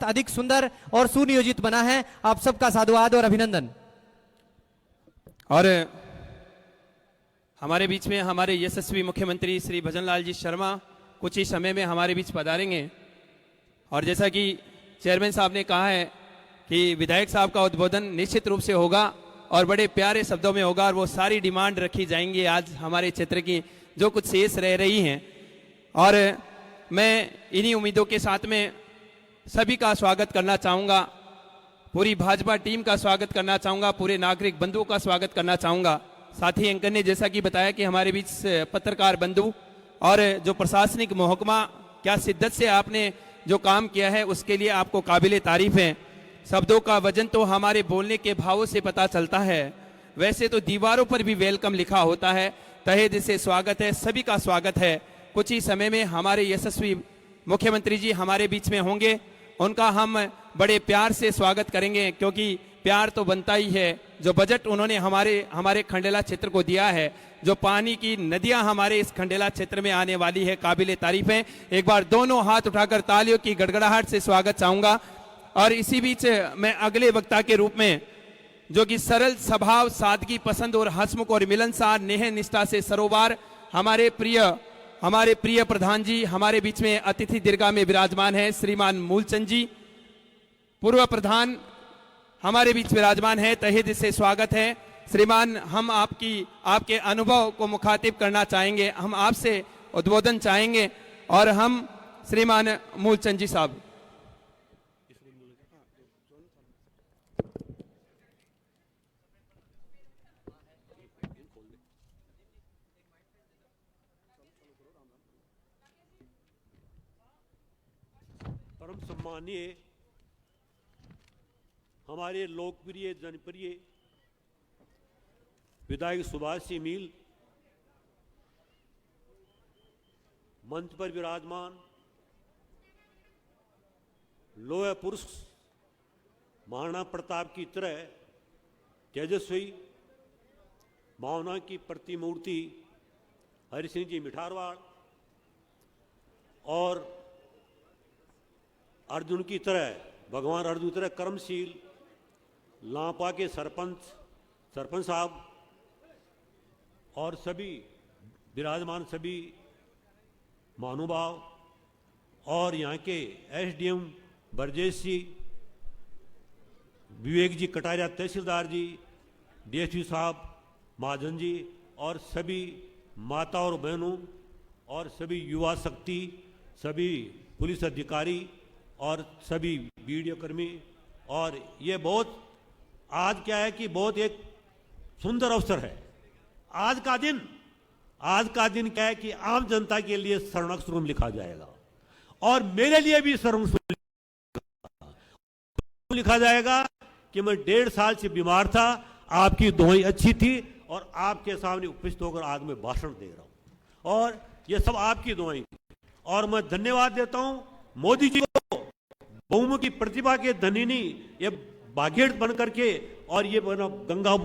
अधिक सुंदर और सुनियोजित बना है। आप सबका साधुवाद और अभिनंदन। और हमारे बीच में हमारे यशस्वी मुख्यमंत्री श्री भजनलाल जी शर्मा कुछ ही समय में हमारे बीच पधारेंगे। और जैसा कि चेयरमैन साहब ने कहा है कि विधायक साहब का उद्बोधन निश्चित रूप से होगा और बड़े प्यारे शब्दों में होगा और वो सारी डिमांड रखी जाएंगी आज हमारे क्षेत्र की जो कुछ शेष रह रही हैं। और मैं इन्हीं उम्मीदों के साथ में सभी का स्वागत करना चाहूँगा, पूरी भाजपा टीम का स्वागत करना चाहूँगा, पूरे नागरिक बंधुओं का स्वागत करना चाहूँगा। साथ ही एंकर ने जैसा कि बताया कि हमारे बीच पत्रकार बंधु और जो प्रशासनिक महकमा, क्या शिद्दत से आपने जो काम किया है उसके लिए आपको काबिले तारीफ है। शब्दों का वजन तो हमारे बोलने के भावों से पता चलता है, वैसे तो दीवारों पर भी वेलकम लिखा होता है। तहे दिल से स्वागत है, सभी का स्वागत है। कुछ ही समय में हमारे यशस्वी मुख्यमंत्री जी हमारे बीच में होंगे, उनका हम बड़े प्यार से स्वागत करेंगे क्योंकि प्यार तो बनता ही है। जो बजट उन्होंने हमारे खंडेला क्षेत्र को दिया है, जो पानी की नदियां हमारे इस खंडेला क्षेत्र में आने वाली है, काबिले तारीफ है। एक बार दोनों हाथ उठाकर तालियों की गड़गड़ाहट से स्वागत चाहूंगा। और इसी बीच मैं अगले वक्ता के रूप में, जो कि सरल स्वभाव, सादगी पसंद और हंसमुख और मिलनसार नेह निष्ठा से सरोबार हमारे प्रिय प्रधान जी हमारे बीच में अतिथि दीर्घा में विराजमान है। श्रीमान मूलचंद जी पूर्व प्रधान हमारे बीच विराजमान है, तहे दिल से स्वागत है। श्रीमान, हम आपके अनुभव को मुखातिब करना चाहेंगे, हम आपसे उद्बोधन चाहेंगे। और हम श्रीमान मूलचंद जी साहब। परम सम्मानीय हमारे लोकप्रिय जनप्रिय विधायक सुभाष सिंह मील, मंच पर विराजमान लोह पुरुष महाराणा प्रताप की तरह तेजस्वी भावना की प्रतिमूर्ति हरि सिंह जी मिठारवाड़ और अर्जुन की तरह, भगवान अर्जुन की तरह कर्मशील लांपा के सरपंच साहब और सभी विराजमान सभी महानुभाव और यहाँ के एसडीएम ब्रजेश जी, विवेक जी कटारिया तहसीलदार जी, डीएसपी साहब महाजन जी और सभी माता और बहनों और सभी युवा शक्ति, सभी पुलिस अधिकारी और सभी वीडियो कर्मी। और ये बहुत आज क्या है कि बहुत एक सुंदर अवसर है। आज का दिन क्या है कि आम जनता के लिए स्वर्णाक्षरों में लिखा जाएगा और मेरे लिए भी स्वर्णाक्षरों लिखा जाएगा कि मैं 1.5 साल से बीमार था, आपकी दुआएं अच्छी थी और आपके सामने उपस्थित होकर आज मैं भाषण दे रहा हूं और ये सब आपकी दुआएं थी। और मैं धन्यवाद देता हूं मोदी जी को, बहुमुखी प्रतिभा के धनी, ये बागेड़ बन करके और ये गंगा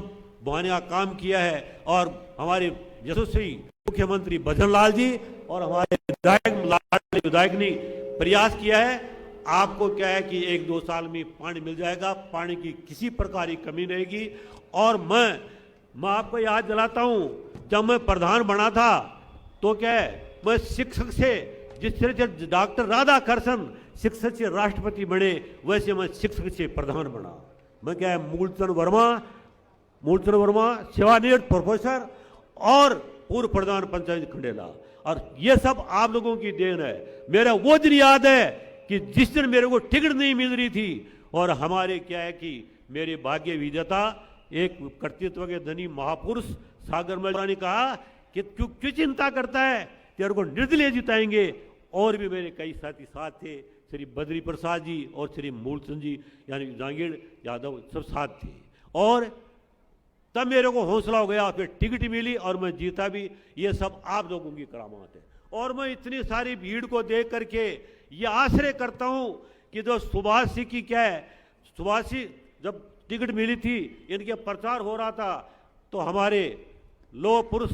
बहाने का काम किया है। और हमारे यशस्वी मुख्यमंत्री भजनलाल जी और हमारे विधायक ने प्रयास किया है। आपको क्या है कि 1-2 साल में पानी मिल जाएगा, पानी की किसी प्रकार की कमी रहेगी। और मैं आपको याद दिलाता हूं, जब मैं प्रधान बना था तो क्या है, मैं शिक्षक से, जिस तरह से डॉक्टर राधाकृष्णन शिक्षक से राष्ट्रपति बने, वैसे मैं शिक्षक से प्रधान बना। मैं क्या है, मूलचंद वर्मा सेवानिवृत्त प्रोफेसर और पूर्व प्रधान पंचायत खंडेला। और ये सब आप लोगों की देन है। मेरा वो दिन याद है कि जिस दिन मेरे को टिकट नहीं मिल रही थी और हमारे क्या है कि मेरे भाग्य विजेता एक कर्तृत्व के धनी महापुरुष सागर मल्ला ने कहा कि क्यों चिंता करता है, तेरे को निर्दलीय जिताएंगे। और भी मेरे कई साथी साथ थे, श्री बद्री प्रसाद जी और श्री मूलचंद जी यानी जांगीड़ यादव सब साथ थे। और तब मेरे को हौसला हो गया, फिर टिकट मिली और मैं जीता भी। ये सब आप लोगों की करामात है। और मैं इतनी सारी भीड़ को देख करके ये आश्रय करता हूं कि जो सुभाष सिंह की क्या है, सुभाष सिंह जब टिकट मिली थी, इनके प्रचार हो रहा था, तो हमारे लोह पुरुष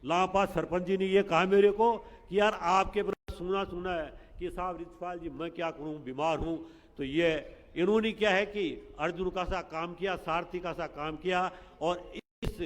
लांपा सरपंच जी ने ये कहा मेरे को कि यार आपके सुना है कि साहब रितपाल जी मैं क्या करूं, बीमार हूं, तो ये इन्होंने क्या है कि अर्जुन का सा काम किया, सारथी का सा काम किया और इस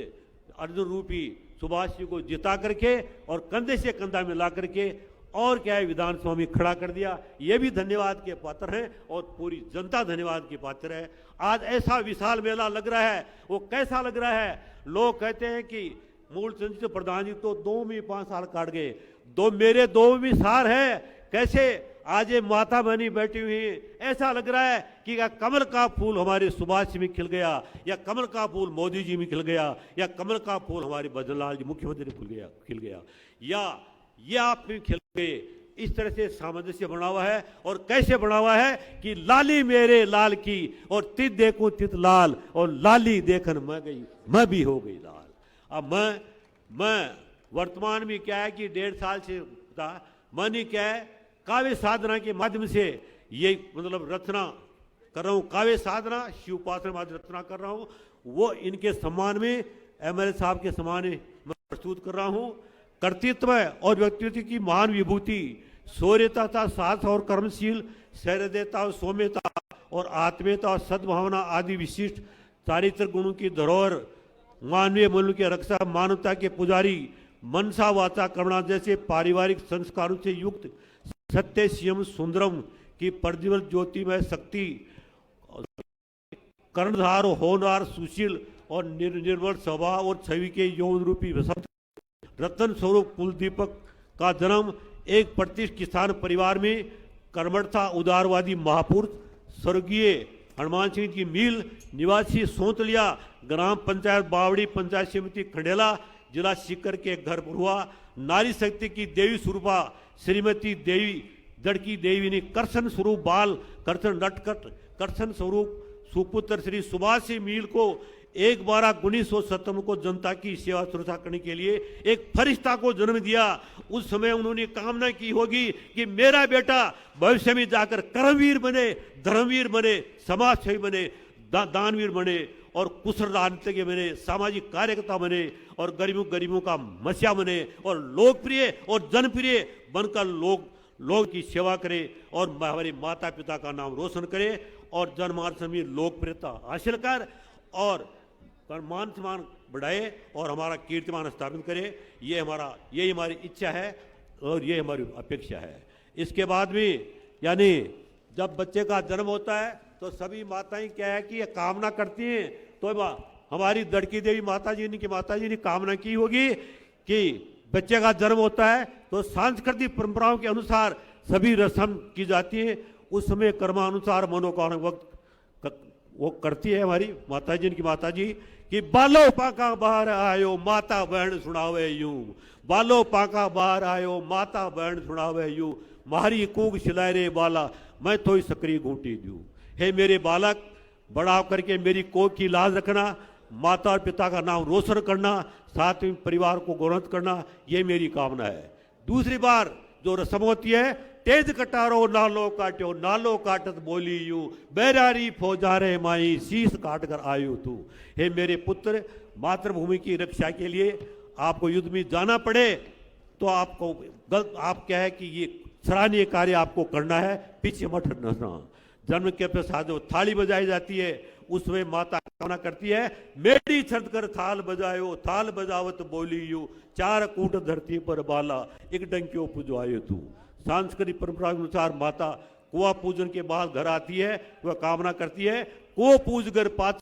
अर्जुन रूपी सुभाष जी को जिता करके और कंधे से कंधा मिला करके और क्या है विधानसभा में खड़ा कर दिया। ये भी धन्यवाद के पात्र हैं और पूरी जनता धन्यवाद की पात्र है। आज ऐसा विशाल मेला लग रहा है, वो कैसा लग रहा है? लोग कहते हैं कि मूलचंद जी प्रधान जी तो 2 में 5 साल काट गए, मेरे 2 में साल है। कैसे आज ये माता बहनी बैठी हुई, ऐसा लग रहा है कि क्या कमल का फूल हमारे सुभाष जी में खिल गया, या कमल का फूल मोदी जी में खिल गया, या कमल का फूल हमारे भजनलाल जी मुख्यमंत्री खिल गया, या ये आप में खिल गए। इस तरह से सामंजस्य बना हुआ है। और कैसे बना हुआ है कि लाली मेरे लाल की और तित देखूं तित लाल, और लाली देखन मैं गई मैं भी हो गई लाल। अब मैं वर्तमान में क्या है कि 1.5 साल से था, मैंने क्या है काव्य साधना के माध्यम से ये मतलब रचना कर रहा हूँ, काव्य साधना शिव उपासना माध्यम रचना कर रहा हूँ। वो इनके सम्मान में एमएलए साहब के सम्मान में मैं प्रस्तुत कर रहा हूँ। कर्तृत्व और व्यक्तित्व की महान विभूति, शौर्यता था, साहस और कर्मशील, सहृदयता और सौम्यता और आत्मीयता और सद्भावना आदि विशिष्ट चारित्र गुणों की धरोहर, मानवीय मूल्यों की रक्षा, मानवता के पुजारी, मनसा वाचा करुणा जैसे पारिवारिक संस्कारों से युक्त सत्य शिवम सुंदरम की प्रज्वल ज्योतिमय शक्ति, कर्णधार होनहार सुशील और निर्मल स्वभाव और छवि के यौन रूपी वसंत रतन स्वरूप कुलदीपक का जन्म एक प्रतिष्ठित किसान परिवार में कर्मठता उदारवादी महापुरुष स्वर्गीय हनुमान सिंह जी मील निवासी सोतलिया ग्राम पंचायत बावड़ी पंचायत समिति खंडेला जिला सीकर के घर पर हुआ। नारी शक्ति की देवी स्वरूपा श्रीमती देवी दड़की देवी ने कर्षण स्वरूप बाल कर्षण नटकट कर्षण स्वरूप सुपुत्र श्री सुभाष सिंह मील को 1/12/1957 को जनता की सेवा सुरक्षा करने के लिए एक फरिश्ता को जन्म दिया। उस समय उन्होंने कामना की होगी कि मेरा बेटा भविष्य में जाकर कर्मवीर बने, धर्मवीर बने, समाजसेवी बने, दानवीर बने और कुशल राजनीतिज्ञ बने, सामाजिक कार्यकर्ता बने और गरीबों का मसीहा बने और लोकप्रिय और जनप्रिय बनकर लोग की सेवा करे और हमारे माता पिता का नाम रोशन करे और जनमानस में लोकप्रियता हासिल कर और मान सम्मान बढ़ाए और हमारा कीर्तिमान स्थापित करे। यही हमारी इच्छा है और ये हमारी अपेक्षा है। इसके बाद भी यानी जब बच्चे का जन्म होता है तो सभी माताएं क्या है कि ये कामना करती हैं। तो हमारी दड़की देवी माता जी ने कामना की होगी कि बच्चे का जन्म होता है तो सांस्कृतिक परंपराओं के अनुसार सभी रस्म की जाती है। उस समय कर्मानुसार मनोकामना वक्त वो करती है हमारी माता जी कि बालो पाका बाहर आयो माता बहन सुनावे यूं, बालो पाका बाहर आयो माता बहन सुनावे यूं, मारी कूक सिलाए रे बाला मैं थोड़ी सकरी घूटी दूं। हे मेरे बालक, बड़ा होकर के मेरी कोख की लाज रखना, माता और पिता का नाम रोशन करना, साथ में परिवार को गौरव करना, ये मेरी कामना है। दूसरी बार जो रस्म होती है, तेज कटारो नालो काटत बोली यूं, बैरारी फौजारे माई शीश काट कर आयो तू। हे मेरे पुत्र, मातृभूमि की रक्षा के लिए आपको युद्ध में जाना पड़े तो आप क्या है कि ये सराहनीय कार्य आपको करना है, पीछे मत हटना। जन्म के प्रसाद जो थाली बजाई जाती है उसमें माता कामना करती है, मेरी छत कर थाल बजायो, थाल बजावत बोली यू, 4 कूट धरती पर बाला एक डंकियों पुजवायो तू। सांस्कृतिक परंपरा के अनुसार माता कुआ पूजन के बाद घर आती है, वह कामना करती है, को पूज कर पात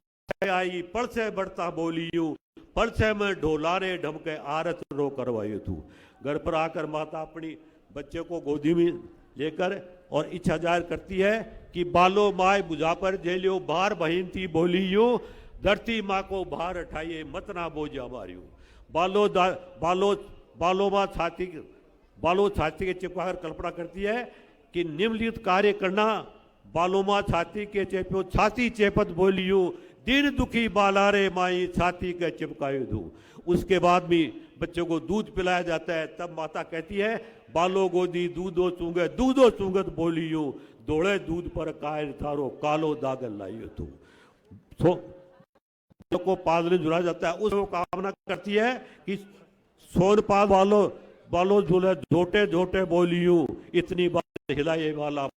आई पड़ से बढ़ता बोली यू, पड़ से मैं ढोलारे ढमके आरत रो करवायो तू। घर पर आकर माता अपनी बच्चे को गोदी में लेकर और इच्छा जाहिर करती है कि बालो माय बुझा पर जेलियो बाहर बहिन थी बोली यू, धरती माँ को बाहर उठाइए मत ना बोझा मारियो। बालो छाती के चिपकाकर कल्पना करती है कि निम्नलिखित कार्य करना, बालो माँ छाती के चेपो छाती चेपत बोलियो, दिन दुखी बाला रे माई छाती के चिपकाए दू। उसके बाद भी बच्चों को दूध पिलाया जाता है। तब माता कहती है, बालो गोदी दूधो चूंगत बोलियो, दौड़े दूध पर कायर थारो कालो दागल लाइयो तू। को पाद में जुड़ा जाता है, उसको कामना करती है कि सोन पाद बालो झूले झोटे झोटे बोलियो, इतनी बात हिलाए वाला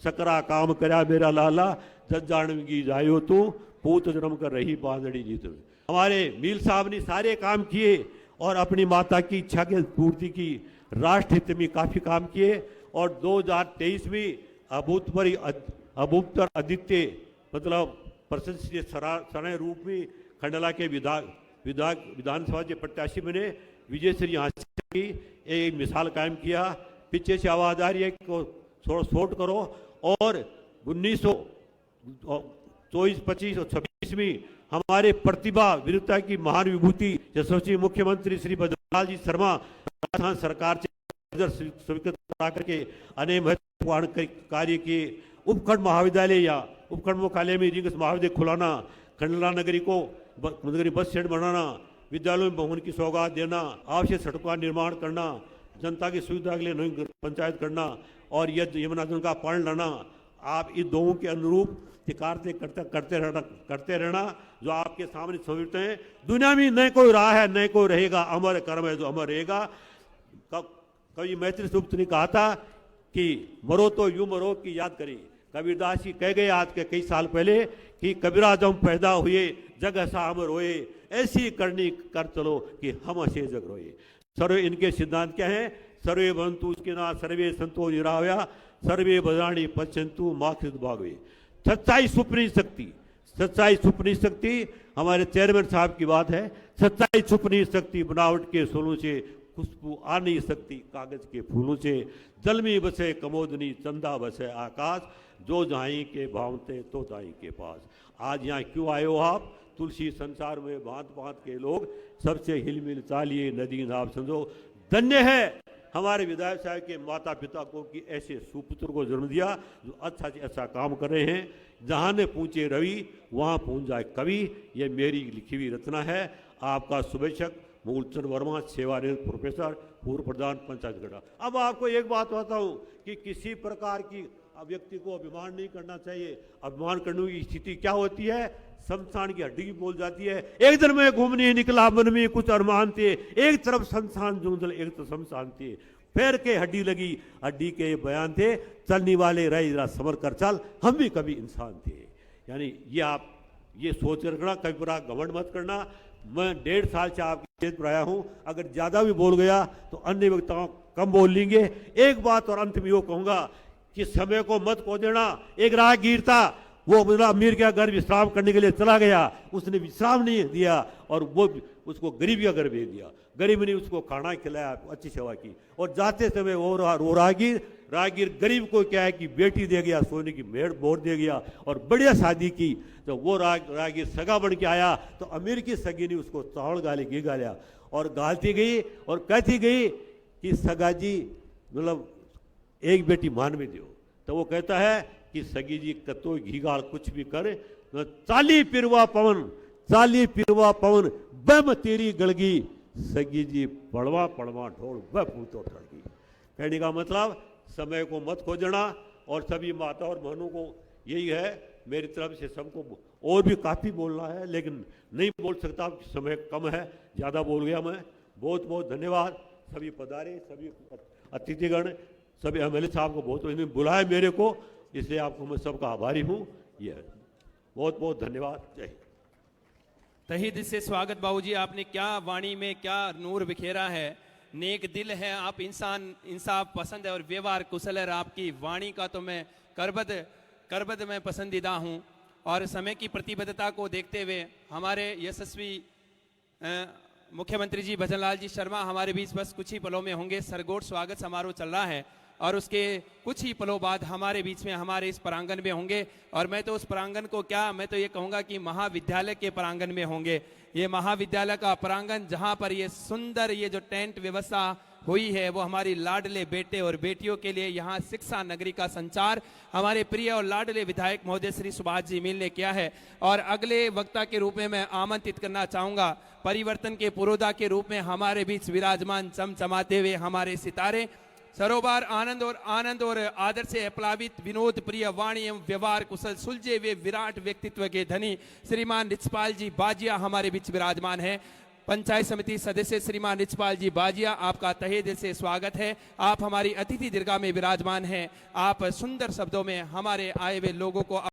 सकरा काम करया मेरा लाला, जज जानवी जायो तू, पूत जन्म कर रही बांधड़ी जीत। हमारे मील साहब ने सारे काम किए और अपनी माता की इच्छा की पूर्ति की, राष्ट्र हित में काफी काम किए और 2023 में अभूतपूर्व आदित्य मतलब प्रशंसनीय सराहनीय रूप में खंडला के विधानसभा के प्रत्याशी बने, विजय श्री हासिल की एक मिसाल कायम किया। पीछे से आवाज आ रही है को शॉर्ट करो। और 1924, 25 और 26 में हमारे प्रतिभा वीरता की महान विभूति यशस्वी मुख्यमंत्री श्री भजनलाल जी शर्मा राजस्थान सरकार से स्वीकृत करके अनेक महत्वपूर्ण कार्य किए। उपखंड महाविद्यालय या उपखंड मुख्यालय में रिंग्स महाविद्यालय खुलाना, खंडला नगरी को नगरी बस स्टैंड बनाना, विद्यालयों में भवन की सौगात देना, आवश्यक सड़कों का निर्माण करना, जनता की सुविधा के लिए नई पंचायत करना और यमुना जल का पालन लाना। आप इस दोनों के अनुरूप कार्य करते रहना जो आपके सामने समर्पित हैं। दुनिया में न कोई राह है न कोई रहेगा, अमर कर्म है जो अमर रहेगा। कवि मैत्री सुब्रत ने कहा था कि मरो तो यूं मरो की याद करें। कबीरदास जी कह गए आज के कई साल पहले कि कबीरा जब पैदा हुए जग ऐसा अमर होए, ऐसी करनी कर चलो कि हम ऐसे जग रोए। सर्वे इनके सिद्धांत क्या है? सर्वे भवन्तु सुखिनः, सर्वे सन्तु निरामया, सर्वे भद्राणि पश्यन्तु मा कश्चित् भाग्ये। सच्चाई छुपनी शक्ति, सच्चाई छुपनी शक्ति हमारे चेयरमैन साहब की बात है। सच्चाई छुपनी शक्ति बनावट के सोलों से, खुशबू आ नहीं सकती कागज के फूलों से। जल में बसे कमोदनी, चंदा बसे आकाश, जो जाई के भावते तो जाई के पास। आज यहाँ क्यों आए हो आप? तुलसी संसार में भांत भांत के लोग, सबसे हिलमिल चालिए नदी नाव समझो। धन्य है हमारे विधायक साहब के माता पिता को कि ऐसे सुपुत्र को जन्म दिया जो अच्छा से अच्छा काम कर रहे हैं। जहाँ ने पूछे रवि वहाँ पहुँच जाए कवि, ये मेरी लिखी हुई रचना है। आपका शुभेच्छक मूलचंद वर्मा, सेवानिवृत्त प्रोफेसर, पूर्व प्रधान पंचायत गढ़ा। अब आपको एक बात बताऊं कि किसी प्रकार की व्यक्ति को अभिमान नहीं करना चाहिए। अभिमान करने की स्थिति क्या होती है? शमशान की हड्डी बोल जाती है। एक दिन में घूमने निकला मन में कुछ अरमान थे, एक तरफ शमशान जंगल एक तरफ शमशान थे। पैर के हड्डी लगी, हड्डी के बयान थे, चलने वाले रहे जरा समर कर चल, हम भी कभी इंसान थे। यानी ये आप ये सोच रखना, कभी पूरा घमंड मत करना। मैं 1.5 साल से आपके स्टेज पर आया हूं, अगर ज्यादा भी बोल गया तो अन्य वक्ताओं कम बोल लेंगे। एक बात और अंत में यो कहूंगा कि समय को मत खो देना। एक राहगीर था, वो अमीर के घर विश्राम करने के लिए चला गया, उसने विश्राम नहीं दिया और वो उसको गरीब का घर भेज दिया। गरीब ने उसको खाना खिलाया, अच्छी सेवा की और जाते समय वो राहगीर गरीब को क्या है कि बेटी दे गया, सोने की मेड़ बोर दे गया और बढ़िया शादी की। तो वो राहगीर सगा बन के आया तो अमीर की सगी ने उसको चावल गालिया और गालती गई और कहती गई कि सगा जी मतलब एक बेटी मान में दो। तो वो कहता है कि सगी जी कतो घी गाल कुछ भी करे, तो 40 पिरवा पवन बम तेरी गड़गी, सगी जी पड़वा पड़वा ढोल वह पूतो ठड़गी। कहने का मतलब समय को मत खो देना। और सभी माता और बहनों को यही है मेरी तरफ से, सबको और भी काफ़ी बोलना है लेकिन नहीं बोल सकता, समय कम है, ज़्यादा बोल गया मैं। बहुत बहुत धन्यवाद सभी पधारे, सभी अतिथिगण, सभी एमएलए साहब को बहुत बुलाया मेरे को, इसलिए आपको मैं सबका आभारी हूँ। ये बहुत बहुत धन्यवाद। जय हिंद। तहे दिल से स्वागत बाबूजी, आपने क्या वाणी में क्या नूर बिखेरा है। नेक दिल है आप, इंसान इंसाफ पसंद है और व्यवहार कुशल है। आपकी वाणी का तो मैं करबद में पसंदीदा हूँ। और समय की प्रतिबद्धता को देखते हुए हमारे यशस्वी मुख्यमंत्री जी भजनलाल जी शर्मा हमारे बीच बस कुछ ही पलों में होंगे। सरगोट स्वागत समारोह चल रहा है और उसके कुछ ही पलों बाद हमारे बीच में हमारे इस प्रांगण में होंगे। और मैं तो उस प्रांगण को क्या, मैं तो ये कहूँगा कि महाविद्यालय के प्रांगण में होंगे। ये महाविद्यालय का प्रांगण जहाँ पर ये सुंदर ये जो टेंट व्यवस्था हुई है वो हमारी लाडले बेटे और बेटियों के लिए यहाँ शिक्षा नगरी का संचार हमारे प्रिय और लाडले विधायक महोदय श्री सुभाष जी मील ने किया है। और अगले वक्ता के रूप में मैं आमंत्रित करना चाहूँगा परिवर्तन के पुरोधा के रूप में हमारे बीच विराजमान चमचमाते हुए हमारे सितारे, सरोबार आनंद और आदर से प्लावित, विनोद प्रिय, वाणी एवं व्यवहार कुशल, सुलझे वे विराट व्यक्तित्व के धनी श्रीमान रिचपाल जी बाजिया हमारे बीच विराजमान है। पंचायत समिति सदस्य श्रीमान रिचपाल जी बाजिया, आपका तहे दिल से स्वागत है। आप हमारी अतिथि दीर्घा में विराजमान हैं। आप सुंदर शब्दों में हमारे आए हुए लोगों को